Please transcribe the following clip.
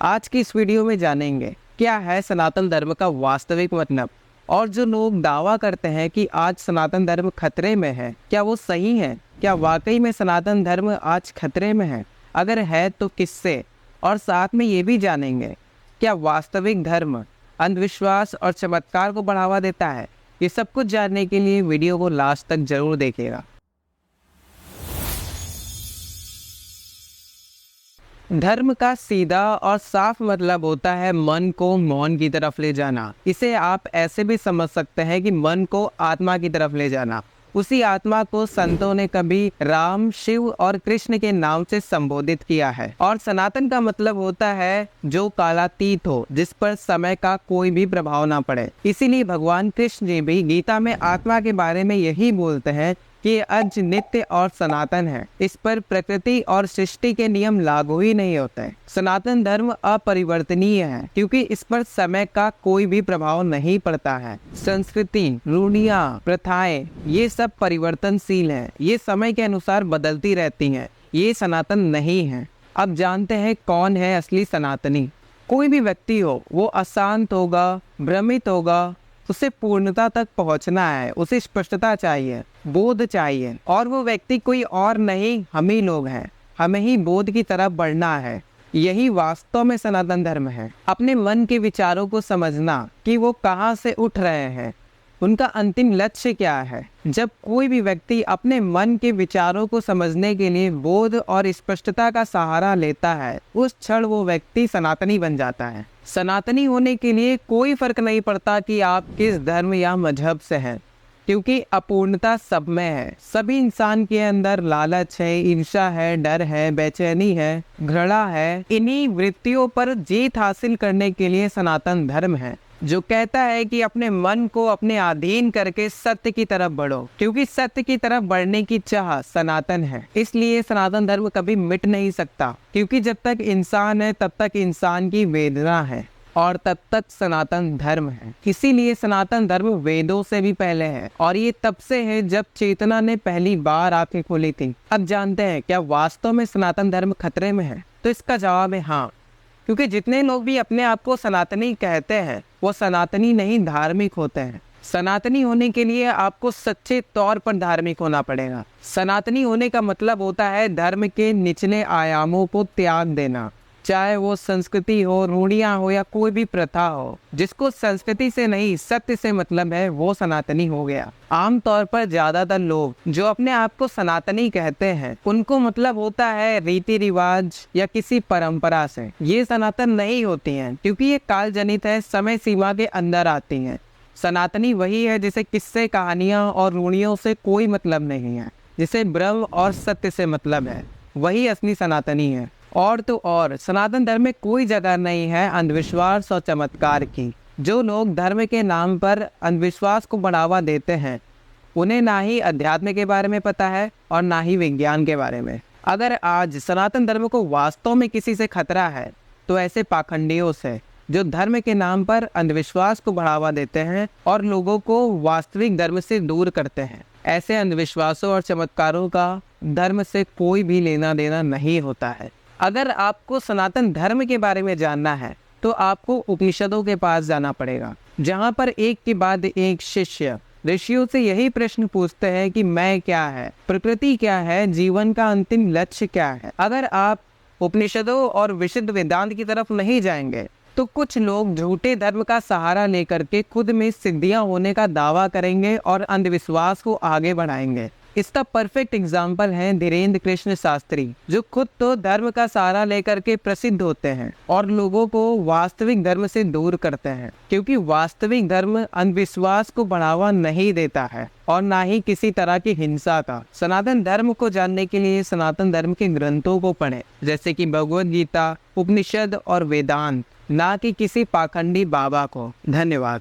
आज की इस वीडियो में जानेंगे क्या है सनातन धर्म का वास्तविक मतलब, और जो लोग दावा करते हैं कि आज सनातन धर्म खतरे में है, क्या वो सही है? क्या वाकई में सनातन धर्म आज खतरे में है? अगर है तो किससे? और साथ में ये भी जानेंगे क्या वास्तविक धर्म अंधविश्वास और चमत्कार को बढ़ावा देता है। ये सब कुछ जानने के लिए वीडियो को लास्ट तक जरूर देखिएगा। धर्म का सीधा और साफ मतलब होता है मन को मौन की तरफ ले जाना। इसे आप ऐसे भी समझ सकते हैं कि मन को आत्मा की तरफ ले जाना। उसी आत्मा को संतों ने कभी राम, शिव और कृष्ण के नाम से संबोधित किया है। और सनातन का मतलब होता है जो कालातीत हो, जिस पर समय का कोई भी प्रभाव ना पड़े। इसीलिए भगवान कृष्ण जी भी गीता में आत्मा के बारे में यही बोलते हैं कि अज नित्य और सनातन है। इस पर प्रकृति और सृष्टि के नियम लागू ही नहीं होते हैं। सनातन धर्म अपरिवर्तनीय है क्योंकि इस पर समय का कोई भी प्रभाव नहीं पड़ता है। संस्कृति, रूढ़ियाँ, प्रथाएं ये सब परिवर्तनशील हैं। ये समय के अनुसार बदलती रहती हैं। ये सनातन नहीं है। अब जानते हैं कौन है असली सनातनी। कोई भी व्यक्ति हो, वो अशांत होगा, भ्रमित होगा, उसे पूर्णता तक पहुंचना है। उसे स्पष्टता चाहिए, बोध चाहिए, और वो व्यक्ति कोई और नहीं, हम ही लोग हैं। हमें ही बोध की तरफ बढ़ना है। यही वास्तव में सनातन धर्म है। अपने मन के विचारों को समझना कि वो कहाँ से उठ रहे हैं, उनका अंतिम लक्ष्य क्या है। जब कोई भी व्यक्ति अपने मन के विचारों को समझने के लिए बोध और स्पष्टता का सहारा लेता है, उस क्षण वो व्यक्ति सनातनी बन जाता है। सनातनी होने के लिए कोई फर्क नहीं पड़ता कि आप किस धर्म या मजहब से हैं, क्योंकि अपूर्णता सब में है। सभी इंसान के अंदर लालच है, ईर्ष्या है, डर है, बेचैनी है, घृणा है। इन्हीं वृत्तियों पर जीत हासिल करने के लिए सनातन धर्म है, जो कहता है कि अपने मन को अपने अधीन करके सत्य की तरफ बढ़ो, क्योंकि सत्य की तरफ बढ़ने की चाह सनातन है। इसलिए सनातन धर्म कभी मिट नहीं सकता, क्योंकि जब तक इंसान है तब तक इंसान की वेदना है, और तब तक सनातन धर्म है। इसीलिए सनातन धर्म वेदों से भी पहले है, और ये तब से है जब चेतना ने पहली बार आंखें खोली थी। अब जानते हैं क्या वास्तव में सनातन धर्म खतरे में है? तो इसका जवाब है हाँ, क्योंकि जितने लोग भी अपने आप को सनातनी कहते हैं, वो सनातनी नहीं, धार्मिक होते हैं। सनातनी होने के लिए आपको सच्चे तौर पर धार्मिक होना पड़ेगा। सनातनी होने का मतलब होता है धर्म के निचले आयामों को त्याग देना, चाहे वो संस्कृति हो, रूढ़ियाँ हो या कोई भी प्रथा हो। जिसको संस्कृति से नहीं सत्य से मतलब है, वो सनातनी हो गया। आमतौर पर ज्यादातर लोग जो अपने आप को सनातनी कहते हैं, उनको मतलब होता है रीति रिवाज या किसी परंपरा से। ये सनातन नहीं होती हैं, क्योंकि ये काल जनित है, समय सीमा के अंदर आती हैं। सनातनी वही है जिसे किस्से, कहानियाँ और रूढ़ियों से कोई मतलब नहीं है, जिसे ब्रह्म और सत्य से मतलब है, वही असली सनातनी है। और तो और सनातन धर्म में कोई जगह नहीं है अंधविश्वास और चमत्कार की। जो लोग धर्म के नाम पर अंधविश्वास को बढ़ावा देते हैं, उन्हें ना ही अध्यात्म के बारे में पता है और ना ही विज्ञान के बारे में। अगर आज सनातन धर्म को वास्तव में किसी से खतरा है, तो ऐसे पाखंडियों से, जो धर्म के नाम पर अंधविश्वास को बढ़ावा देते हैं और लोगों को वास्तविक धर्म से दूर करते हैं। ऐसे अंधविश्वासों और चमत्कारों का धर्म से कोई भी लेना देना नहीं होता है। अगर आपको सनातन धर्म के बारे में जानना है, तो आपको उपनिषदों के पास जाना पड़ेगा, जहाँ पर एक के बाद एक शिष्य ऋषियों से यही प्रश्न पूछते हैं कि मैं क्या है, प्रकृति क्या है, जीवन का अंतिम लक्ष्य क्या है। अगर आप उपनिषदों और विशुद्ध वेदांत की तरफ नहीं जाएंगे, तो कुछ लोग झूठे धर्म का सहारा लेकर के खुद में सिद्धियां होने का दावा करेंगे और अंधविश्वास को आगे बढ़ाएंगे। इसका परफेक्ट एग्जाम्पल है धीरेन्द्र कृष्ण शास्त्री, जो खुद तो धर्म का सहारा लेकर के प्रसिद्ध होते हैं और लोगों को वास्तविक धर्म से दूर करते हैं, क्योंकि वास्तविक धर्म अंधविश्वास को बढ़ावा नहीं देता है और ना ही किसी तरह की हिंसा का। सनातन धर्म को जानने के लिए सनातन धर्म के ग्रंथों को पढ़ें, जैसे कि भगवद गीता, उपनिषद और वेदांत, ना कि किसी पाखंडी बाबा को। धन्यवाद।